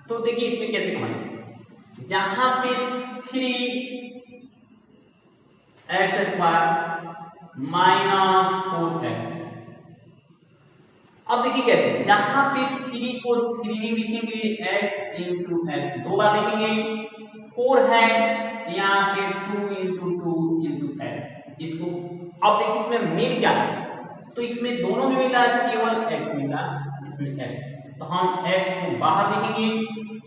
तो देखिए इसमें कैसे कमाएंगे, यहाँ पे 3x स्क्वायर माइनस 4x। अब देखिए कैसे, यहाँ पे 3 को 3 लिखेंगे x इंटू एक्स 2 बार लिखेंगे, 4 है यहाँ पे 2 इंटू 2 इंटू एक्स। इसको अब देखिए इसमें मिल क्या है, तो इसमें दोनों में मिला केवल x मिला, इसमें x, तो हम x को बाहर लिखेंगे,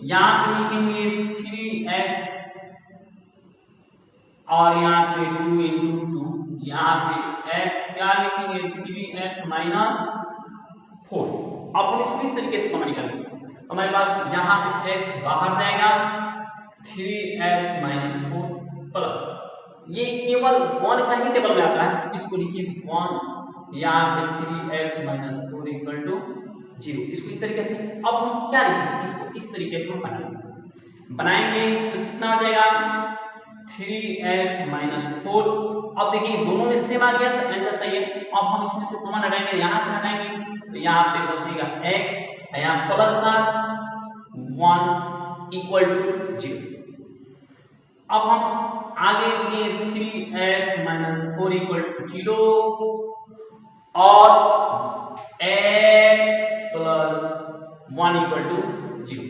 यहाँ पे लिखेंगे 3x और यहाँ पे 2 इंटू 2, यहाँ पे x क्या लिखेंगे 3x माइनस 4। अब हम इसको इस तरीके से कमाई करेंगे, हमारे पास यहाँ पे x बाहर जाएगा 3x माइनस 4 प्लस, ये केवल 1 का ही टेबल में आता है, इसको लिखिए 1, यहाँ पे 3x माइनस 4 इक्वल टू 0। इसको इस तरीके से, अब हम क्या लिखेंगे, इसको इस तरीके से हम बनाएंगे तो कितना आ जाएगा 3x माइनस 4। अब देखिए दोनों में सेम आ गया तो आंसर सही है। अब हम इसमें से कॉमन हटाएंगे, यहाँ से हटाएंगे तो यहाँ पे बचेगा x, यहाँ प्लस का 1 इक्वल टू 0। अब हम आगे लिखे 3x माइनस 4 इक्वल टू 0 और x प्लस 1 इक्वल टू 0।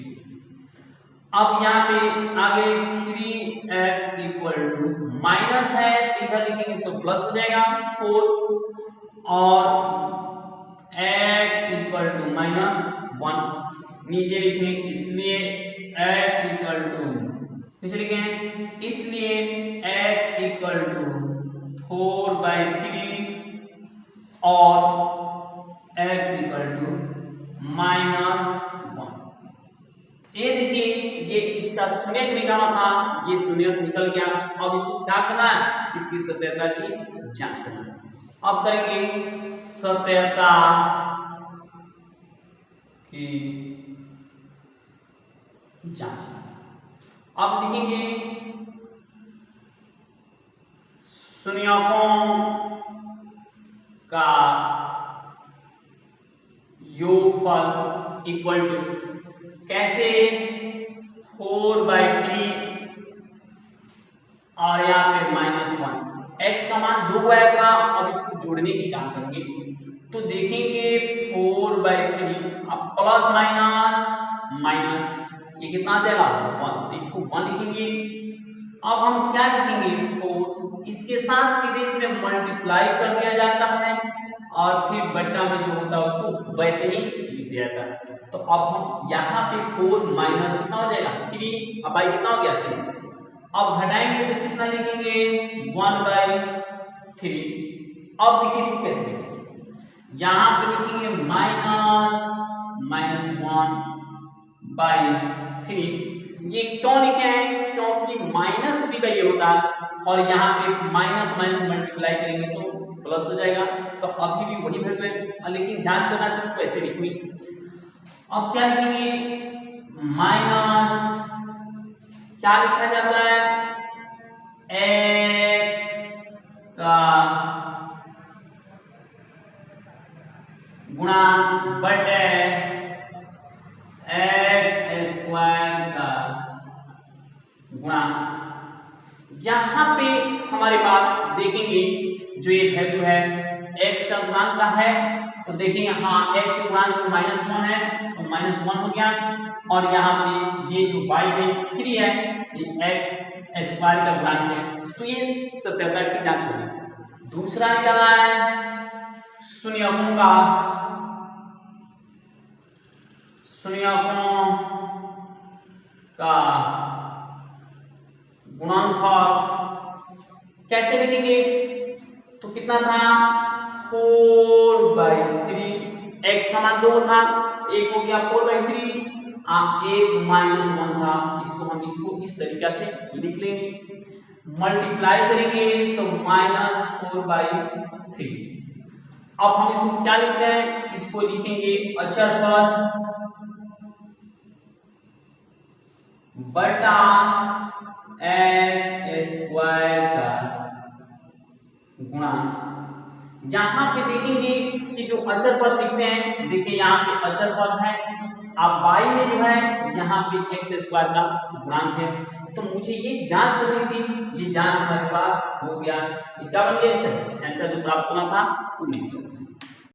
अब यहाँ पे आगे 3x इक्वल टू माइनस है, इधर लिखेंगे तो प्लस हो जाएगा 4 और x इक्वल टू माइनस 1 नीचे लिखेंगे, इसलिए x इक्वल टू नीचे लिखेंगे, इसलिए x इक्वल टू 4/3 और x इक्वल टू -1। ये देखिए ये इसका शून्य निकाला था, ये शून्य निकल गया। अब इसको क्या करना है, इसकी सत्यता की जांच करना है। अब करेंगे सत्यता की जांच। अब लिखेंगे शून्यकों का योगफल इक्वल टू कैसे 4/3 और यहाँ पे -1, x का मान 2 आएगा। अब इसको जोड़ने की काम करेंगे तो देखेंगे 4/3 अब प्लस माइनस ये कितना आ जाएगा 1, तो इसको 1 लिखेंगे। अब हम क्या लिखेंगे 4, इसके साथ सीधे इसमें मल्टीप्लाई कर दिया जाता है और फिर बट्टा में जो होता है उसको वैसे ही लिख दिया जाता है। तो अब हम यहाँ पे 4 माइनस कितना हो जाएगा 3, अब भाई कितना हो गया 3। अब घटाएंगे तो कितना लिखेंगे 1/3। अब देखिए इसको कैसे लिखेंगे, यहाँ पे लिखेंगे -1/3 3। ये क्यों लिखे हैं? क्योंकि माइनस भी का ये होता है और यहाँ पे माइनस माइनस मल्टीप्लाई करेंगे तो प्लस हो जाएगा, तो अभी भी वही वैल्यू है, लेकिन जांच करना है तो इसको ऐसे लिखेंगे। अब क्या लिखेंगे? माइनस क्या लिखा जाता है? x का गुणा बटे x स्क्वायर का गुणा। यहां पे हमारे पास देखेंगे जो ये वैल्यू है x का गुणांक का है, तो देखेंगे हाँ x गुणांक तो -1 है, तो -1 हो गया, और यहाँ पे ये जो y है 3 है, ये x स्क्वायर का गुणांक है, तो ये सत्यता की जांच होगी। दूसरा निकालना है शून्यकों का गुणनफल कैसे लिखेंगे? तो कितना था? 4/3। x का मान 2 था, 1 हो गया 4/3, 1 -1 था, इसको इस तरीका से लिख लेंगे। मल्टीप्लाई करेंगे तो -4/3। अब हम इसको क्या लिखते हैं? इसको लिखेंगे अचर पद बटा x स्क्वायर का गुणा। यहाँ पे देखेंगे कि जो अचर पद लिखते हैं, देखिए यहाँ पे अचर पद है, अब y में जो है यहाँ पे x स्क्वायर का गुणांक है, तो मुझे ये जांच करनी थी, ये जांच हमारे पास हो गया। क्या बन गया आंसर? आंसर जो प्राप्त होना था वो नहीं।